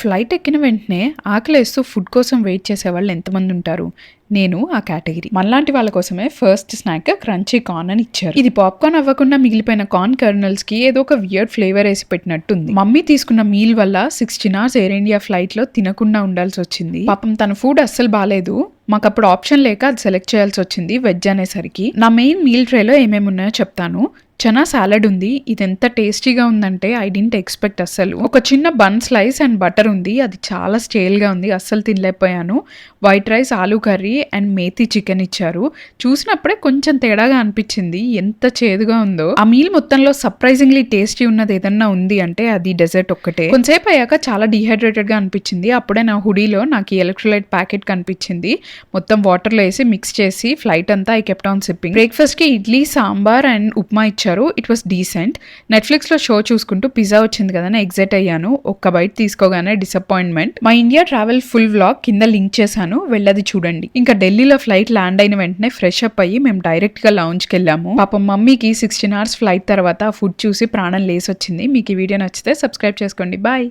Flight ఎక్కిన వెంటనే ఆకలేస్తూ food కోసం వెయిట్ చేసే వాళ్ళు ఎంతమంది ఉంటారు? నేను ఆ కేటగిరీ. మనలాంటి వాళ్ళ కోసమే ఫస్ట్ స్నాక్ క్రంచీ కార్న్ అని ఇచ్చారు. ఇది పాప్కార్న్ అవ్వకుండా మిగిలిపోయిన కార్న్ కర్నల్స్ కి ఏదో ఒక వియర్డ్ ఫ్లేవర్ వేసి పెట్టినట్టుంది. మమ్మీ తీసుకున్న మీల్ వల్ల 16 hours ఎయిర్ ఇండియా ఫ్లైట్ లో తినకుండా ఉండాల్సి వచ్చింది. పాపం తన ఫుడ్ అస్సలు బాలేదు. మాకు అప్పుడు ఆప్షన్ లేక అది సెలెక్ట్ చేయాల్సి వచ్చింది వెజ్ అనేసరికి. నా మెయిన్ మీల్ ట్రేలో ఏమేమి ఉన్నాయో చెప్తాను. చనా సాలడ్ ఉంది. ఇది ఎంత టేస్టీగా ఉందంటే ఐ డింట్ ఎక్స్పెక్ట్ అస్సలు. ఒక చిన్న బన్ స్లైస్ అండ్ బటర్ ఉంది. అది చాలా స్టేల్గా ఉంది, అస్సలు తినలేకపోయాను. వైట్ రైస్, ఆలూ కర్రీ అండ్ మేథీ చికెన్ ఇచ్చారు. చూసినప్పుడే కొంచెం తేడాగా అనిపించింది, ఎంత చేదుగా ఉందో. ఆ మీల్ మొత్తంలో సర్ప్రైజింగ్లీ టేస్టీ ఉన్నది ఏదన్నా ఉంది అంటే అది డెజర్ట్ ఒక్కటే. కొంతసేపు అయ్యాక చాలా డిహైడ్రేటెడ్ గా అనిపించింది. అప్పుడే నా హుడీలో నాకు ఈ ఎలక్ట్రోలైట్ ప్యాకెట్ కనిపించింది. మొత్తం వాటర్లో వేసి మిక్స్ చేసి ఫ్లైట్ అంతా I kept on sipping. Breakfast కి ఇడ్లీ, సాంబార్ అండ్ ఉప్మా ఇచ్చారు. It was decent. నెట్ఫ్లిక్స్ లో షో చూసుకుంటూ పిజ్జా వచ్చింది కదా ఎగ్జైట్ అయ్యాను. ఒక్క బైట్ తీసుకోగానే డిసప్పాయింట్మెంట్. మా ఇండియా ట్రావెల్ ఫుల్ వ్లాగ్ కింద లింక్ చేశాను, వెళ్ళది చూడండి. ఇంకా ఢిల్లీలో ఫ్లైట్ ల్యాండ్ అయిన వెంటనే ఫ్రెష్ అప్ అయ్యి మేము డైరెక్ట్ గా లాంచ్ కి వెళ్ళాము. పాపం మమ్మీకి 16 hours ఫ్లైట్ తర్వాత ఫుడ్ చూసి ప్రాణం లేసొచ్చింది. మీకు ఈ వీడియో నచ్చితే సబ్స్క్రైబ్ చేసుకోండి. బాయ్.